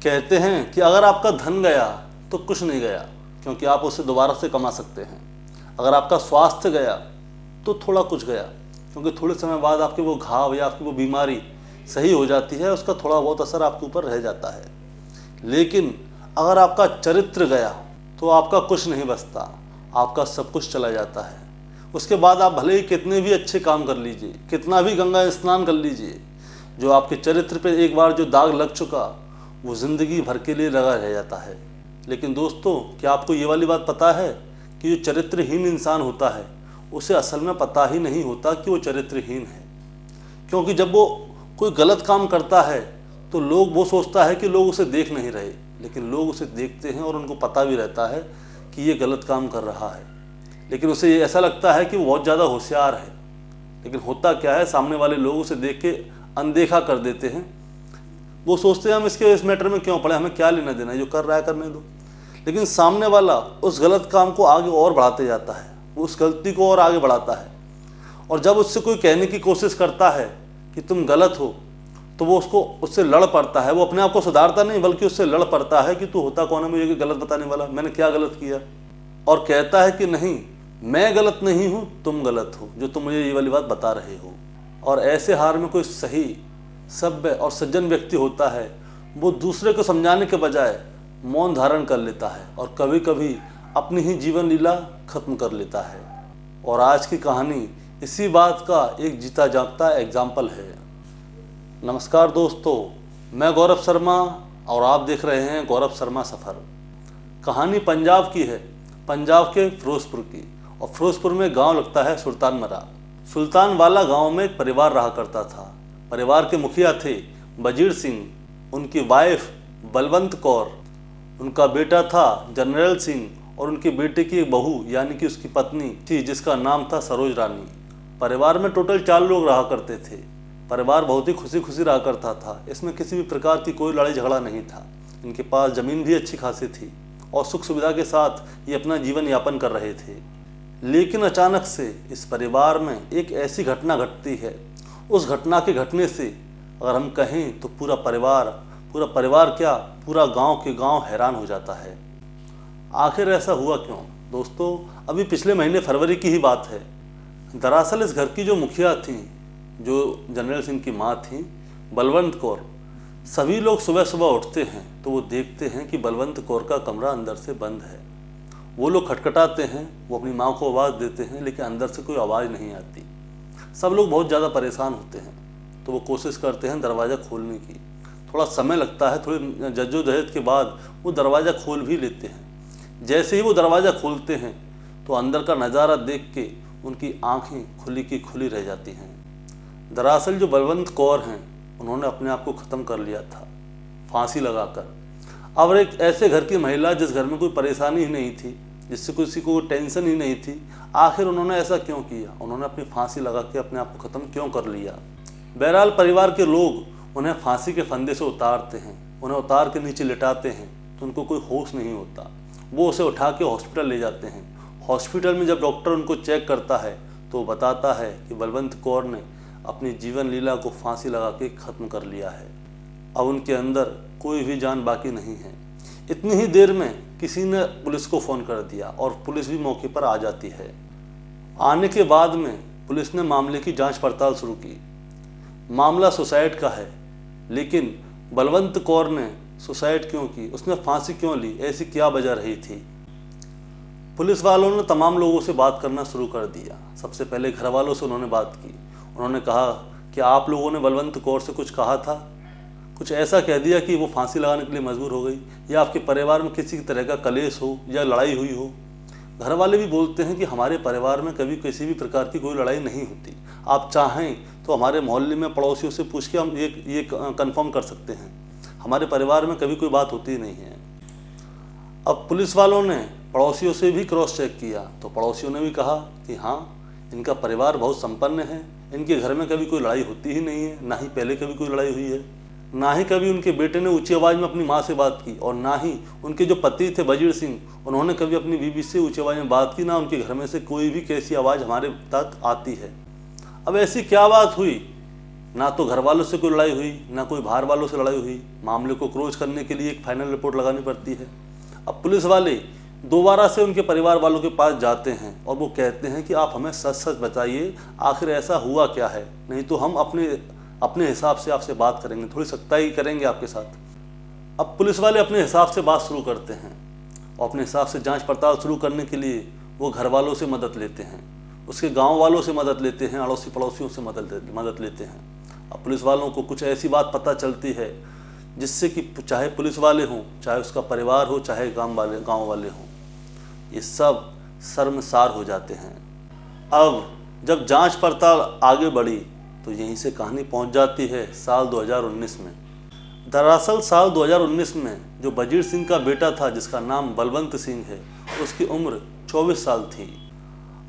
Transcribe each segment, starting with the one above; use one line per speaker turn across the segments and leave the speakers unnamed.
कहते हैं कि अगर आपका धन गया तो कुछ नहीं गया, क्योंकि आप उसे दोबारा से कमा सकते हैं। अगर आपका स्वास्थ्य गया तो थोड़ा कुछ गया, क्योंकि थोड़े समय बाद आपके वो घाव या आपकी वो बीमारी सही हो जाती है, उसका थोड़ा बहुत असर आपके ऊपर रह जाता है। लेकिन अगर आपका चरित्र गया तो आपका कुछ नहीं बचता, आपका सब कुछ चला जाता है। उसके बाद आप भले ही कितने भी अच्छे काम कर लीजिए, कितना भी गंगा स्नान कर लीजिए, जो आपके चरित्र पे एक बार जो दाग लग चुका वो ज़िंदगी भर के लिए लगा रह जाता है। लेकिन दोस्तों, क्या आपको ये वाली बात पता है कि जो चरित्रहीन इंसान होता है उसे असल में पता ही नहीं होता कि वो चरित्रहीन है। क्योंकि जब वो कोई गलत काम करता है तो वो सोचता है कि लोग उसे देख नहीं रहे, लेकिन लोग उसे देखते हैं और उनको पता भी रहता है कि ये गलत काम कर रहा है। लेकिन उसे ये ऐसा लगता है कि वो बहुत ज़्यादा होशियार है। लेकिन होता क्या है, सामने वाले लोग उसे देख के अनदेखा कर देते हैं। वो सोचते हैं हम इस मैटर में क्यों पड़े, हमें क्या लेना देना, जो कर रहा है करने दो। लेकिन सामने वाला उस गलत काम को आगे और बढ़ाते जाता है, वो उस गलती को और आगे बढ़ाता है। और जब उससे कोई कहने की कोशिश करता है कि तुम गलत हो, तो वो उससे लड़ पड़ता है। वो अपने आप को सुधारता नहीं, बल्कि उससे लड़ पड़ता है कि तू होता कौन है मुझे गलत बताने वाला, मैंने क्या गलत किया। और कहता है कि नहीं, मैं गलत नहीं हूँ, तुम गलत हो जो तुम मुझे ये वाली बात बता रहे हो। और ऐसे हार में कोई सही, सभ्य और सज्जन व्यक्ति होता है, वो दूसरे को समझाने के बजाय मौन धारण कर लेता है और कभी कभी अपनी ही जीवन लीला खत्म कर लेता है। और आज की कहानी इसी बात का एक जीता जागता एग्जाम्पल है। नमस्कार दोस्तों, मैं गौरव शर्मा और आप देख रहे हैं गौरव शर्मा सफ़र। कहानी पंजाब की है, पंजाब के फिरोजपुर की। और फिरोजपुर में गांव लगता है सुल्तानमरा। सुल्तानवाला गांव में एक परिवार रहा करता था। परिवार के मुखिया थे वजीर सिंह, उनकी वाइफ बलवंत कौर, उनका बेटा था जनरल सिंह और उनके बेटे की एक बहू यानी कि उसकी पत्नी थी जिसका नाम था सरोज रानी। परिवार में टोटल 4 लोग रहा करते थे। परिवार बहुत ही खुशी खुशी रहा करता था, इसमें किसी भी प्रकार की कोई लड़ाई झगड़ा नहीं था। इनके पास ज़मीन भी अच्छी खासी थी और सुख सुविधा के साथ ये अपना जीवन यापन कर रहे थे। लेकिन अचानक से इस परिवार में एक ऐसी घटना घटती है, उस घटना के घटने से अगर हम कहें तो पूरा परिवार क्या, पूरा गांव के गांव हैरान हो जाता है। आखिर ऐसा हुआ क्यों? दोस्तों, अभी पिछले महीने फरवरी की ही बात है। दरअसल इस घर की जो मुखिया थी, जो जनरल सिंह की माँ थी बलवंत कौर, सभी लोग सुबह सुबह उठते हैं तो वो देखते हैं कि बलवंत कौर का कमरा अंदर से बंद है। वो लोग खटखटाते हैं, वो अपनी माँ को आवाज़ देते हैं, लेकिन अंदर से कोई आवाज़ नहीं आती। सब लोग बहुत ज़्यादा परेशान होते हैं तो वो कोशिश करते हैं दरवाज़ा खोलने की। थोड़ा समय लगता है, थोड़ी जद्दोजहद के बाद वो दरवाज़ा खोल भी लेते हैं। जैसे ही वो दरवाज़ा खोलते हैं तो अंदर का नज़ारा देख के उनकी आँखें खुली की खुली रह जाती हैं। दरअसल जो बलवंत कौर हैं, उन्होंने अपने आप को ख़त्म कर लिया था फांसी लगाकर। अब एक ऐसे घर की महिला जिस घर में कोई परेशानी ही नहीं थी, जिससे किसी को टेंशन ही नहीं थी, आखिर उन्होंने ऐसा क्यों किया? उन्होंने अपनी फांसी लगा के अपने आप को ख़त्म क्यों कर लिया? बहरहाल परिवार के लोग उन्हें फांसी के फंदे से उतारते हैं, उन्हें उतार के नीचे लिटाते हैं तो उनको कोई होश नहीं होता। वो उसे उठा के हॉस्पिटल ले जाते हैं। हॉस्पिटल में जब डॉक्टर उनको चेक करता है तो बताता है कि बलवंत कौर ने अपनी जीवन लीला को फांसी लगा के ख़त्म कर लिया है। अब उनके अंदर कोई भी जान बाकी नहीं है। इतनी ही देर में किसी ने पुलिस को फ़ोन कर दिया और पुलिस भी मौके पर आ जाती है। आने के बाद में पुलिस ने मामले की जांच पड़ताल शुरू की। मामला सुसाइड का है, लेकिन बलवंत कौर ने सुसाइड क्यों की, उसने फांसी क्यों ली, ऐसी क्या वजह रही थी? पुलिस वालों ने तमाम लोगों से बात करना शुरू कर दिया। सबसे पहले घर वालों से उन्होंने बात की। उन्होंने कहा कि आप लोगों ने बलवंत कौर से कुछ कहा था, कुछ ऐसा कह दिया कि वो फांसी लगाने के लिए मजबूर हो गई, या आपके परिवार में किसी तरह का कलेश हो या लड़ाई हुई हो? घर वाले भी बोलते हैं कि हमारे परिवार में कभी किसी भी प्रकार की कोई लड़ाई नहीं होती। आप चाहें तो हमारे मोहल्ले में पड़ोसियों से पूछ के हम ये कंफर्म कर सकते हैं, हमारे परिवार में कभी कोई बात होती नहीं है। अब पुलिस वालों ने पड़ोसियों से भी क्रॉस चेक किया तो पड़ोसियों ने भी कहा कि हाँ, इनका परिवार बहुत संपन्न है, इनके घर में कभी कोई लड़ाई होती ही नहीं है, ना ही पहले कभी कोई लड़ाई हुई है, ना ही कभी उनके बेटे ने ऊंची आवाज़ में अपनी माँ से बात की, और ना ही उनके जो पति थे वजीर सिंह, उन्होंने कभी अपनी बीवी से ऊंची आवाज़ में बात की, ना उनके घर में से कोई भी कैसी आवाज़ हमारे तक आती है। अब ऐसी क्या बात हुई ना तो घर वालों से कोई लड़ाई हुई, ना कोई बाहर वालों से लड़ाई हुई। मामले को क्लोज करने के लिए एक फाइनल रिपोर्ट लगानी पड़ती है। अब पुलिस वाले दोबारा से उनके परिवार वालों के पास जाते हैं और वो कहते हैं कि आप हमें सच सच बताइए, आखिर ऐसा हुआ क्या है, नहीं तो हम अपने हिसाब से आपसे बात करेंगे, थोड़ी सख्ताई करेंगे आपके साथ। अब पुलिस वाले अपने हिसाब से बात शुरू करते हैं और अपने हिसाब से जांच पड़ताल शुरू करने के लिए वो घर वालों से मदद लेते हैं, उसके गांव वालों से मदद लेते हैं, अड़ोसी पड़ोसियों से मदद लेते हैं। अब पुलिस वालों को कुछ ऐसी बात पता चलती है जिससे कि चाहे पुलिस वाले हों, चाहे उसका परिवार हो, चाहे गांव वाले हों, ये सब शर्मसार हो जाते हैं। अब जब जांच पड़ताल आगे बढ़ी तो यहीं से कहानी पहुंच जाती है साल 2019 में। दरअसल साल 2019 में जो बजीर सिंह का बेटा था, जिसका नाम बलवंत सिंह है, उसकी उम्र 24 साल थी।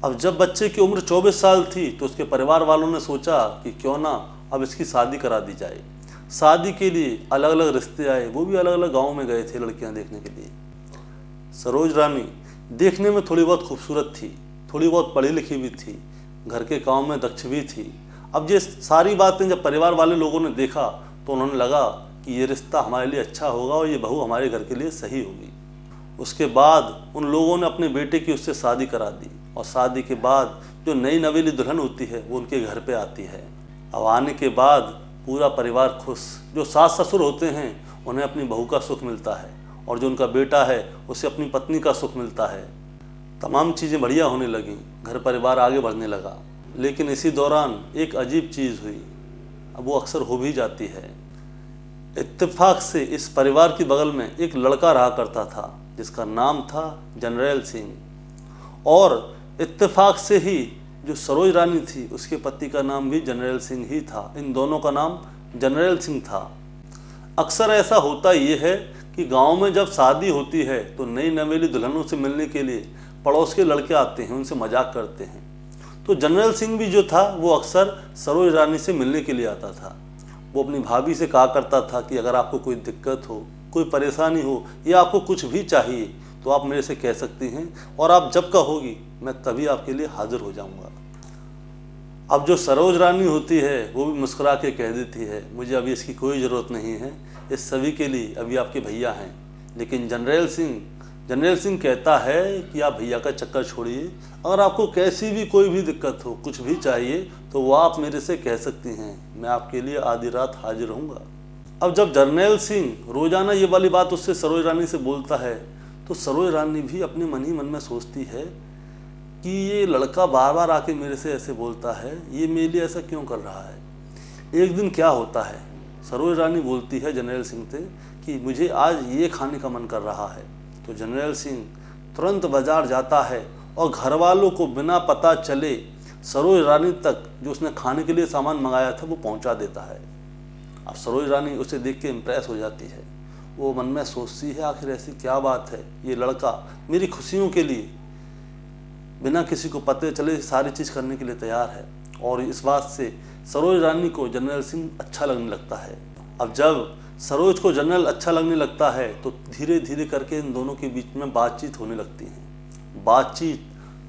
अब जब बच्चे की उम्र 24 साल थी तो उसके परिवार वालों ने सोचा कि क्यों ना अब इसकी शादी करा दी जाए। शादी के लिए अलग अलग रिश्ते आए, वो भी अलग अलग गाँव में गए थे लड़कियाँ देखने के लिए। सरोज रानी देखने में थोड़ी बहुत खूबसूरत थी, थोड़ी बहुत पढ़ी लिखी भी थी, घर के काम में दक्ष भी थी। अब ये सारी बातें जब परिवार वाले लोगों ने देखा तो उन्होंने लगा कि ये रिश्ता हमारे लिए अच्छा होगा और ये बहू हमारे घर के लिए सही होगी। उसके बाद उन लोगों ने अपने बेटे की उससे शादी करा दी और शादी के बाद जो नई नवेली दुल्हन होती है वो उनके घर पे आती है। अब आने के बाद पूरा परिवार खुश। जो सास ससुर होते हैं उन्हें अपनी बहू का सुख मिलता है और जो उनका बेटा है उसे अपनी पत्नी का सुख मिलता है। तमाम चीज़ें बढ़िया होने लगीं, घर परिवार आगे बढ़ने लगा। लेकिन इसी दौरान एक अजीब चीज़ हुई, अब वो अक्सर हो भी जाती है। इत्तेफाक से इस परिवार की बगल में एक लड़का रहा करता था जिसका नाम था जनरल सिंह, और इत्तेफाक से ही जो सरोज रानी थी उसके पति का नाम भी जनरल सिंह ही था। इन दोनों का नाम जनरल सिंह था। अक्सर ऐसा होता ये है कि गांव में जब शादी होती है तो नई नवेली दुल्हनों से मिलने के लिए पड़ोस के लड़के आते हैं, उनसे मजाक करते हैं। तो जनरल सिंह भी जो था वो अक्सर सरोज रानी से मिलने के लिए आता था। वो अपनी भाभी से कहा करता था कि अगर आपको कोई दिक्कत हो, कोई परेशानी हो या आपको कुछ भी चाहिए तो आप मेरे से कह सकती हैं और आप जब कहोगी मैं तभी आपके लिए हाजिर हो जाऊंगा। अब जो सरोज रानी होती है वो भी मुस्कुरा के कह देती है मुझे अभी इसकी कोई ज़रूरत नहीं है, इस सभी के लिए अभी आपके भैया हैं। लेकिन जनरल सिंह कहता है कि आप भैया का चक्कर छोड़िए, अगर आपको कैसी भी कोई भी दिक्कत हो, कुछ भी चाहिए तो वो आप मेरे से कह सकती हैं, मैं आपके लिए आधी रात हाजिर रहूँगा। अब जब जनरल सिंह रोज़ाना ये वाली बात उससे सरोज रानी से बोलता है तो सरोज रानी भी अपने मन ही मन में सोचती है कि ये लड़का बार बार आके मेरे से ऐसे बोलता है, ये मेरे लिए ऐसा क्यों कर रहा है। एक दिन क्या होता है, सरोज रानी बोलती है जनरल सिंह से कि मुझे आज ये खाने का मन कर रहा है। तो जनरल सिंह तुरंत बाजार जाता है और घर वालों को बिना पता चले सरोज रानी तक जो उसने खाने के लिए सामान मंगाया था वो पहुंचा देता है। अब सरोज रानी उसे देख के इम्प्रेस हो जाती है। वो मन में सोचती है आखिर ऐसी क्या बात है, ये लड़का मेरी खुशियों के लिए बिना किसी को पता चले सारी चीज़ करने के लिए तैयार है। और इस बात से सरोज रानी को जनरल सिंह अच्छा लगने लगता है। अब जब सरोज को जनरल अच्छा लगने लगता है तो धीरे धीरे करके इन दोनों के बीच में बातचीत होने लगती है। बातचीत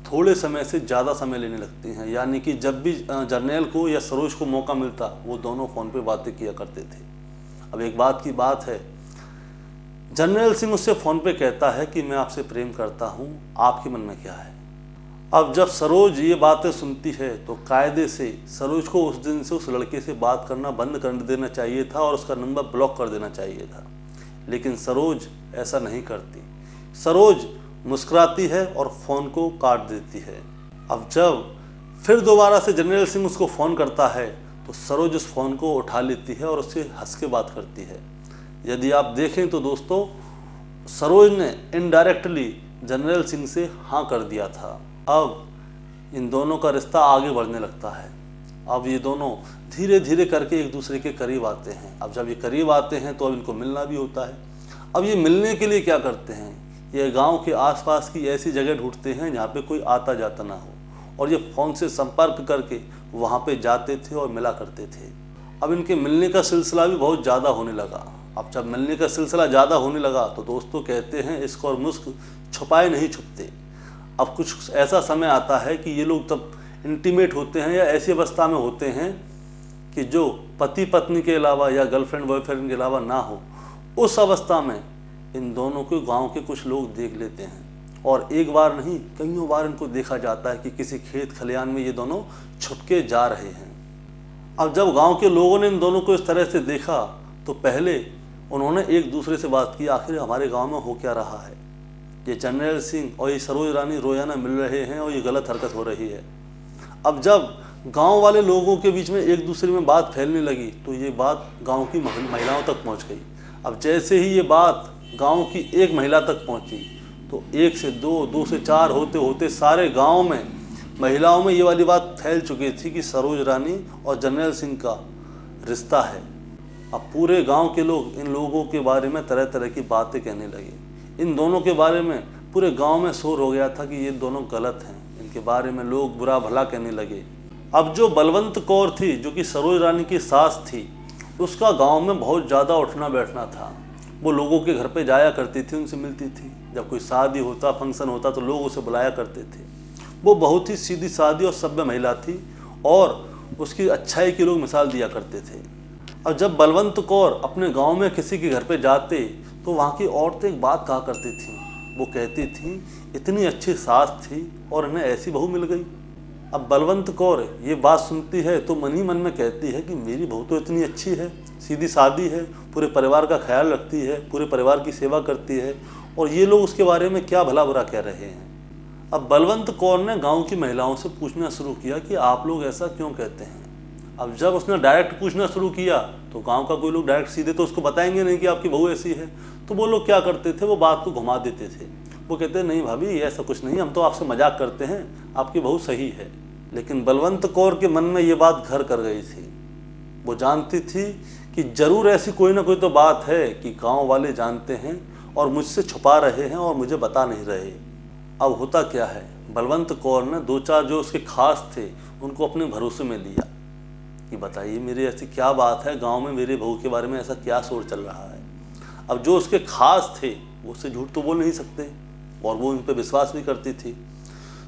थोड़े समय से ज़्यादा समय लेने लगती हैं, यानी कि जब भी जनरल को या सरोज को मौका मिलता वो दोनों फ़ोन पे बातें किया करते थे। अब एक बात की बात है, जनरल सिंह उससे फ़ोन पे कहता है कि मैं आपसे प्रेम करता हूँ, आपके मन में क्या है। अब जब सरोज ये बातें सुनती है तो कायदे से सरोज को उस दिन से उस लड़के से बात करना बंद कर देना चाहिए था और उसका नंबर ब्लॉक कर देना चाहिए था। लेकिन सरोज ऐसा नहीं करती। सरोज मुस्कुराती है और फ़ोन को काट देती है। अब जब फिर दोबारा से जनरल सिंह उसको फ़ोन करता है तो सरोज उस फ़ोन को उठा लेती है और उससे हंस के बात करती है। यदि आप देखें तो दोस्तों, सरोज ने इनडायरेक्टली जनरल सिंह से हाँ कर दिया था। अब इन दोनों का रिश्ता आगे बढ़ने लगता है। अब ये दोनों धीरे धीरे करके एक दूसरे के करीब आते हैं। अब जब ये करीब आते हैं तो अब इनको मिलना भी होता है। अब ये मिलने के लिए क्या करते हैं, ये गांव के आसपास की ऐसी जगह ढूंढते हैं जहाँ पे कोई आता जाता ना हो, और ये फ़ोन से संपर्क करके वहाँ पे जाते थे और मिला करते थे। अब इनके मिलने का सिलसिला भी बहुत ज़्यादा होने लगा। अब जब मिलने का सिलसिला ज़्यादा होने लगा तो दोस्तों कहते हैं इश्क और मुश्क छुपाए नहीं छुपते। अब कुछ ऐसा समय आता है कि ये लोग तब इंटीमेट होते हैं या ऐसी अवस्था में होते हैं कि जो पति पत्नी के अलावा या गर्लफ्रेंड बॉयफ्रेंड के अलावा ना हो, उस अवस्था में इन दोनों को गांव के कुछ लोग देख लेते हैं। और एक बार नहीं, कईयों बार इनको देखा जाता है कि किसी खेत खलिहान में ये दोनों छुपके जा रहे हैं। अब जब गांव के लोगों ने इन दोनों को इस तरह से देखा तो पहले उन्होंने एक दूसरे से बात की, आखिर हमारे गांव में हो क्या रहा है, ये जर्नैल सिंह और ये सरोज रानी रोजाना मिल रहे हैं और ये गलत हरकत हो रही है। अब जब गांव वाले लोगों के बीच में एक दूसरे में बात फैलने लगी तो ये बात गांव की महिलाओं तक पहुंच गई। अब जैसे ही ये बात गांव की एक महिला तक पहुंची तो 1 से 2, 2 से 4 होते होते सारे गांव में महिलाओं में ये वाली बात फैल चुकी थी कि सरोज रानी और जर्नैल सिंह का रिश्ता है। अब पूरे गांव के लोग इन लोगों के बारे में तरह तरह की बातें कहने लगे। इन दोनों के बारे में पूरे गांव में शोर हो गया था कि ये दोनों गलत हैं, इनके बारे में लोग बुरा भला कहने लगे। अब जो बलवंत कौर थी, जो कि सरोज रानी की सास थी, उसका गांव में बहुत ज़्यादा उठना बैठना था। वो लोगों के घर पे जाया करती थी, उनसे मिलती थी। जब कोई शादी होता, फंक्शन होता तो लोग उसे बुलाया करते थे। वो बहुत ही सीधी सादी और सभ्य महिला थी और उसकी अच्छाई की लोग मिसाल दिया करते थे। और जब बलवंत कौर अपने गांव में किसी के घर पे जाते तो वहाँ की औरतें एक बात कहा करती थीं। वो कहती थीं, इतनी अच्छी सास थी और इन्हें ऐसी बहू मिल गई। अब बलवंत कौर ये बात सुनती है तो मन ही मन में कहती है कि मेरी बहू तो इतनी अच्छी है, सीधी सादी है, पूरे परिवार का ख्याल रखती है, पूरे परिवार की सेवा करती है, और ये लोग उसके बारे में क्या भला बुरा कह रहे हैं। अब बलवंत कौर ने गांव की महिलाओं से पूछना शुरू किया कि आप लोग ऐसा क्यों कहते हैं। अब जब उसने डायरेक्ट पूछना शुरू किया तो गांव का कोई लोग डायरेक्ट सीधे तो उसको बताएंगे नहीं कि आपकी बहू ऐसी है। तो वो लोग क्या करते थे, वो बात को घुमा देते थे। वो कहते नहीं भाभी, ऐसा कुछ नहीं, हम तो आपसे मजाक करते हैं, आपकी बहू सही है। लेकिन बलवंत कौर के मन में ये बात घर कर गई थी। वो जानती थी कि जरूर ऐसी कोई ना कोई तो बात है कि गाँव वाले जानते हैं और मुझसे छुपा रहे हैं और मुझे बता नहीं रहे। अब होता क्या है, बलवंत कौर ने 2-4 जो उसके खास थे उनको अपने भरोसे में लिया कि बताइए मेरी ऐसी क्या बात है, गांव में मेरे बहू के बारे में ऐसा क्या शोर चल रहा है। अब जो उसके खास थे वो उससे झूठ तो बोल नहीं सकते और वो उन पर विश्वास भी करती थी।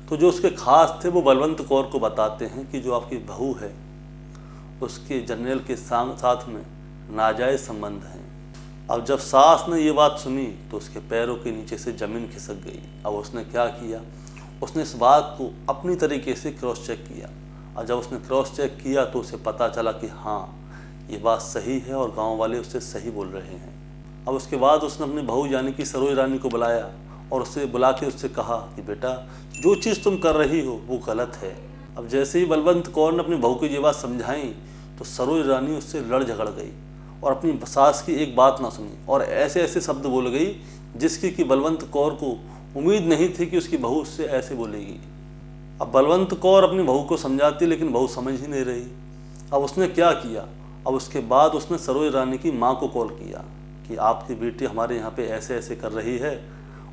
तो जो उसके खास थे वो बलवंत कौर को बताते हैं कि जो आपकी बहू है उसके जर्नैल के साथ में नाजायज़ संबंध हैं। अब जब सास ने ये बात सुनी तो उसके पैरों के नीचे से ज़मीन खिसक गई। अब उसने क्या किया, उसने इस बात को अपनी तरीके से क्रॉस चेक किया, और जब उसने क्रॉस चेक किया तो उसे पता चला कि हाँ ये बात सही है और गांव वाले उससे सही बोल रहे हैं। अब उसके बाद उसने अपनी बहू यानी कि सरोज रानी को बुलाया और उससे बुला के उससे कहा कि बेटा जो चीज़ तुम कर रही हो वो गलत है। अब जैसे ही बलवंत कौर ने अपनी बहू को ये बात समझाई तो सरोज रानी उससे लड़ झगड़ गई और अपनी सास की एक बात ना सुनी और ऐसे ऐसे शब्द बोल गई जिसकी कि बलवंत कौर को उम्मीद नहीं थी कि उसकी बहू उससे ऐसे बोलेगी। अब बलवंत कौर अपनी बहू को समझाती लेकिन बहू समझ ही नहीं रही। अब उसने क्या किया, अब उसके बाद उसने सरोज रानी की माँ को कॉल किया कि आपकी बेटी हमारे यहाँ पे ऐसे ऐसे कर रही है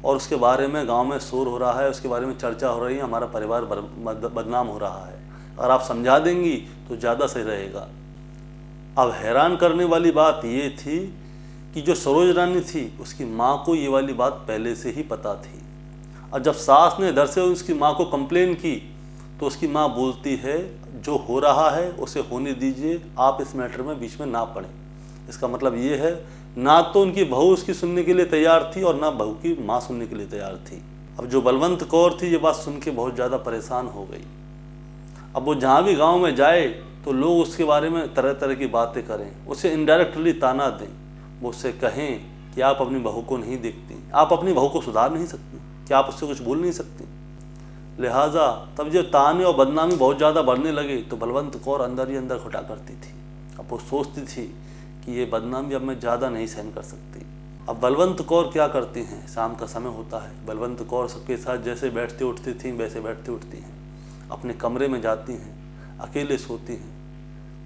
और उसके बारे में गांव में शोर हो रहा है, उसके बारे में चर्चा हो रही है, हमारा परिवार बदनाम हो रहा है, अगर आप समझा देंगी तो ज़्यादा सही रहेगा। अब हैरान करने वाली बात ये थी कि जो सरोज रानी थी उसकी माँ को ये वाली बात पहले से ही पता थी। और जब सास ने इधर से उसकी माँ को कंप्लेन की तो उसकी माँ बोलती है जो हो रहा है उसे होने दीजिए, आप इस मैटर में बीच में ना पड़ें। इसका मतलब ये है ना तो उनकी बहू उसकी सुनने के लिए तैयार थी और ना बहू की माँ सुनने के लिए तैयार थी। अब जो बलवंत कौर थी ये बात सुन के बहुत ज़्यादा परेशान हो गई। अब वो जहाँ भी गाँव में जाए तो लोग उसके बारे में तरह तरह की बातें करें, उसे इनडायरेक्टली ताना दें, वो उससे कहें कि आप अपनी बहू को नहीं देखती, आप अपनी बहू को सुधार नहीं सकती, क्या आप उससे कुछ बोल नहीं सकती। लिहाजा तब जब ताने और बदनामी बहुत ज़्यादा बढ़ने लगे तो बलवंत कौर अंदर ही अंदर घुटा करती थी। अब वो सोचती थी कि ये बदनामी अब मैं ज़्यादा नहीं सहन कर सकती। अब बलवंत कौर क्या करती हैं, शाम का समय होता है, बलवंत कौर सबके साथ जैसे बैठती उठती थी वैसे बैठती उठती हैं, अपने कमरे में जाती हैं, अकेले सोती हैं।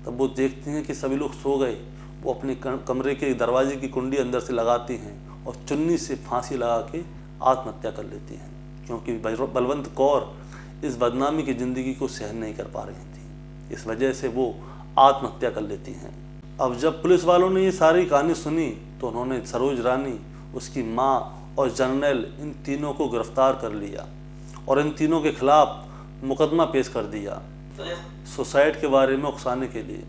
तब वो देखती हैं कि सभी लोग सो गए, वो अपने कमरे के दरवाजे की कुंडी अंदर से लगाती हैं और चुन्नी से फांसी लगा के आत्महत्या कर लेती हैं, क्योंकि बलवंत कौर इस बदनामी की ज़िंदगी को सहन नहीं कर पा रही थी। इस वजह से वो आत्महत्या कर लेती हैं। अब जब पुलिस वालों ने ये सारी कहानी सुनी तो उन्होंने सरोज रानी, उसकी माँ और जर्नैल इन तीनों को गिरफ्तार कर लिया और इन तीनों के खिलाफ मुकदमा पेश कर दिया सुसाइड के बारे में उकसाने के लिए।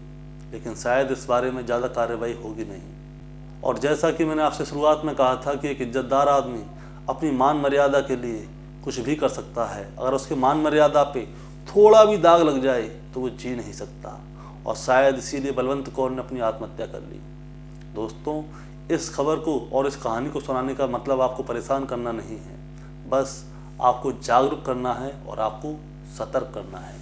लेकिन शायद इस बारे में ज़्यादा कार्रवाई होगी नहीं। और जैसा कि मैंने आपसे शुरुआत में कहा था कि एक इज्जतदार आदमी अपनी मान मर्यादा के लिए कुछ भी कर सकता है। अगर उसके मान मर्यादा पे थोड़ा भी दाग लग जाए तो वो जी नहीं सकता, और शायद इसीलिए बलवंत कौर ने अपनी आत्महत्या कर ली। दोस्तों, इस खबर को और इस कहानी को सुनाने का मतलब आपको परेशान करना नहीं है, बस आपको जागरूक करना है और आपको सतर्क करना है।